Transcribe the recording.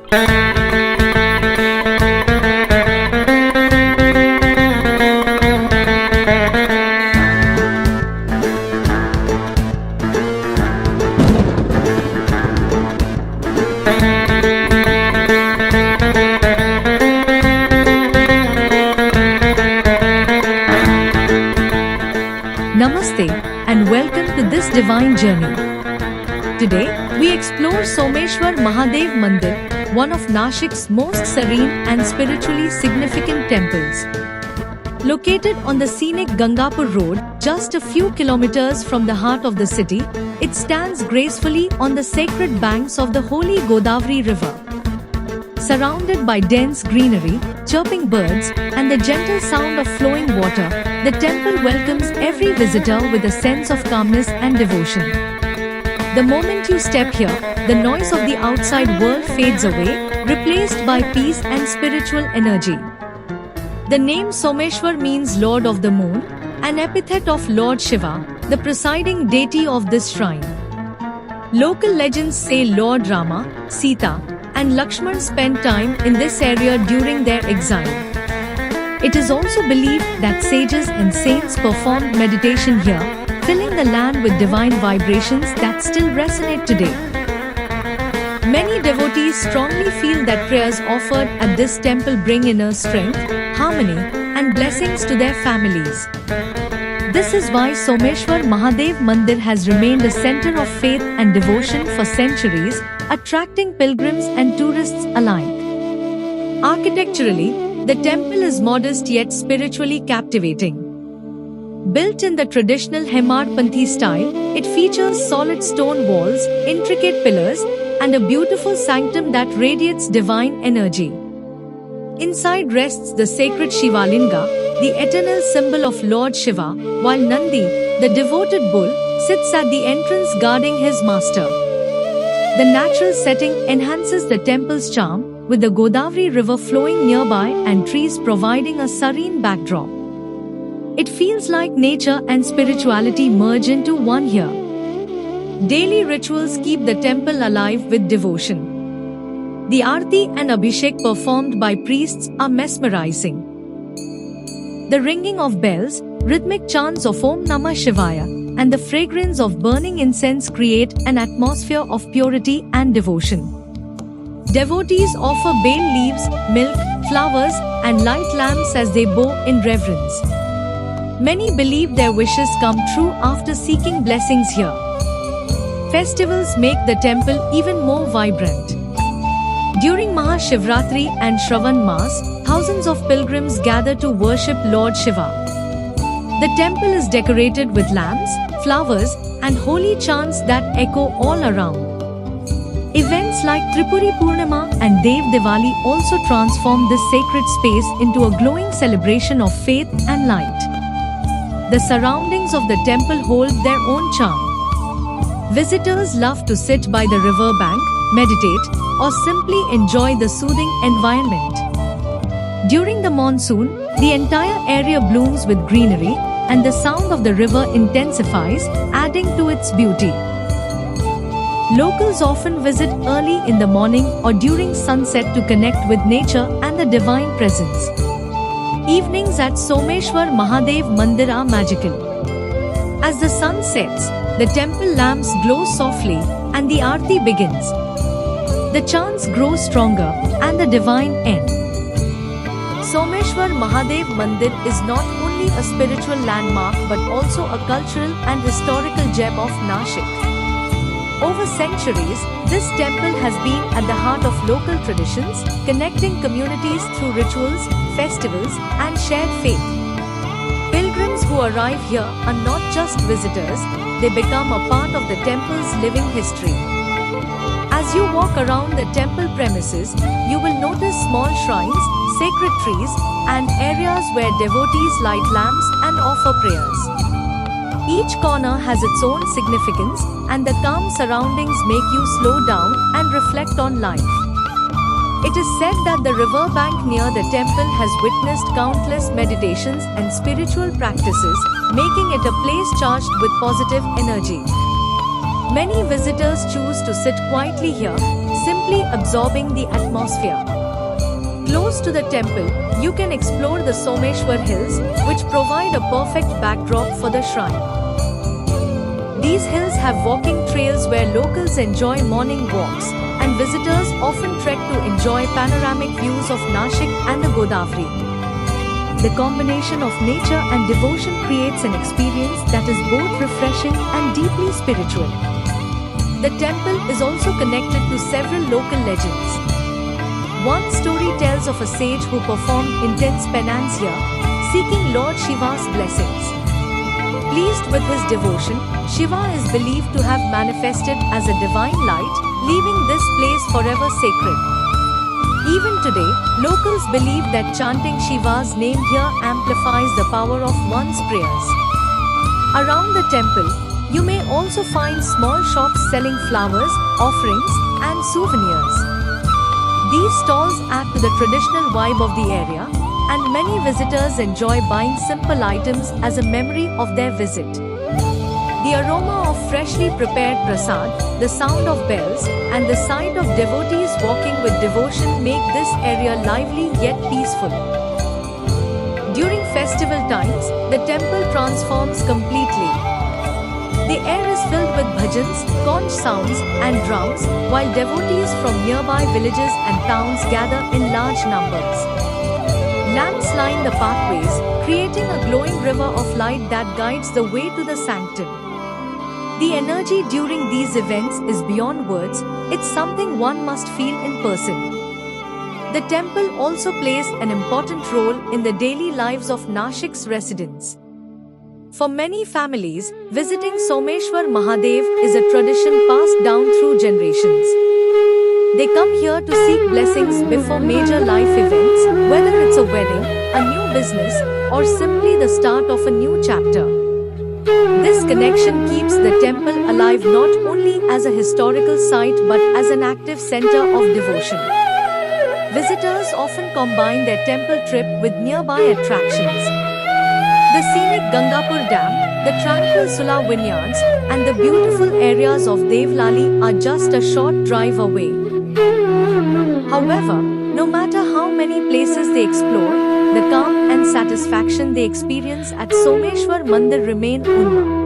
Namaste and welcome to this divine journey. Today, we explore Someshwar Mahadev Mandir, one of Nashik's most serene and spiritually significant temples. Located on the scenic Gangapur Road, just a few kilometers from the heart of the city, it stands gracefully on the sacred banks of the holy Godavari River. Surrounded by dense greenery, chirping birds, and the gentle sound of flowing water, the temple welcomes every visitor with a sense of calmness and devotion. The moment you step here, the noise of the outside world fades away, replaced by peace and spiritual energy. The name Someshwar means Lord of the Moon, an epithet of Lord Shiva, the presiding deity of this shrine. Local legends say Lord Rama, Sita, and Lakshman spent time in this area during their exile. It is also believed that sages and saints performed meditation here, filling the land with divine vibrations that still resonate today. Many devotees strongly feel that prayers offered at this temple bring inner strength, harmony, and blessings to their families. This is why Someshwar Mahadev Mandir has remained a center of faith and devotion for centuries, attracting pilgrims and tourists alike. Architecturally, the temple is modest yet spiritually captivating. Built in the traditional Hemadpanthi style, it features solid stone walls, intricate pillars, and a beautiful sanctum that radiates divine energy. Inside rests the sacred Shivalinga, the eternal symbol of Lord Shiva, while Nandi, the devoted bull, sits at the entrance guarding his master. The natural setting enhances the temple's charm, with the Godavari River flowing nearby and trees providing a serene backdrop. It feels like nature and spirituality merge into one here. Daily rituals keep the temple alive with devotion. The Aarti and Abhishek performed by priests are mesmerizing. The ringing of bells, rhythmic chants of Om Namah Shivaya, and the fragrance of burning incense create an atmosphere of purity and devotion. Devotees offer bay leaves, milk, flowers, and light lamps as they bow in reverence. Many believe their wishes come true after seeking blessings here. Festivals make the temple even more vibrant. During Mahashivratri and Shravan Mas, thousands of pilgrims gather to worship Lord Shiva. The temple is decorated with lamps, flowers, and holy chants that echo all around. Events like Tripuri Purnima and Dev Diwali also transform this sacred space into a glowing celebration of faith and light. The surroundings of the temple hold their own charm. Visitors love to sit by the river bank, meditate, or simply enjoy the soothing environment. During the monsoon, the entire area blooms with greenery, and the sound of the river intensifies, adding to its beauty. Locals often visit early in the morning or during sunset to connect with nature and the divine presence. Evenings at Someshwar Mahadev Mandir are magical. As the sun sets, the temple lamps glow softly, and the Aarti begins. The chants grow stronger, and the divine end. Someshwar Mahadev Mandir is not only a spiritual landmark but also a cultural and historical gem of Nashik. Over centuries, this temple has been at the heart of local traditions, connecting communities through rituals, festivals, and shared faith. Pilgrims who arrive here are not just visitors, they become a part of the temple's living history. As you walk around the temple premises, you will notice small shrines, sacred trees, and areas where devotees light lamps and offer prayers. Each corner has its own significance, and the calm surroundings make you slow down and reflect on life. It is said that the riverbank near the temple has witnessed countless meditations and spiritual practices, making it a place charged with positive energy. Many visitors choose to sit quietly here, simply absorbing the atmosphere. Close to the temple, you can explore the Someshwar Hills, which provide a perfect backdrop for the shrine. These hills have walking trails where locals enjoy morning walks, and visitors often trek to enjoy panoramic views of Nashik and the Godavari. The combination of nature and devotion creates an experience that is both refreshing and deeply spiritual. The temple is also connected to several local legends. One story tells of a sage who performed intense penance here, seeking Lord Shiva's blessings. Pleased with his devotion, Shiva is believed to have manifested as a divine light, leaving this place forever sacred. Even today, locals believe that chanting Shiva's name here amplifies the power of one's prayers. Around the temple, you may also find small shops selling flowers, offerings, and souvenirs. These stalls add to the traditional vibe of the area, and many visitors enjoy buying simple items as a memory of their visit. The aroma of freshly prepared prasad, the sound of bells, and the sight of devotees walking with devotion make this area lively yet peaceful. During festival times, the temple transforms completely. The air is filled with bhajans, conch sounds, and drums, while devotees from nearby villages and towns gather in large numbers. Lamps line the pathways, creating a glowing river of light that guides the way to the sanctum. The energy during these events is beyond words, it's something one must feel in person. The temple also plays an important role in the daily lives of Nashik's residents. For many families, visiting Someshwar Mahadev is a tradition passed down through generations. They come here to seek blessings before major life events, whether it's a wedding, a new business, or simply the start of a new chapter. This connection keeps the temple alive not only as a historical site but as an active center of devotion. Visitors often combine their temple trip with nearby attractions. The scenic Gangapur Dam, the tranquil Sula vineyards, and the beautiful areas of Devlali are just a short drive away. However, no matter how many places they explore, the calm and satisfaction they experience at Someshwar Mandir remain unmatched.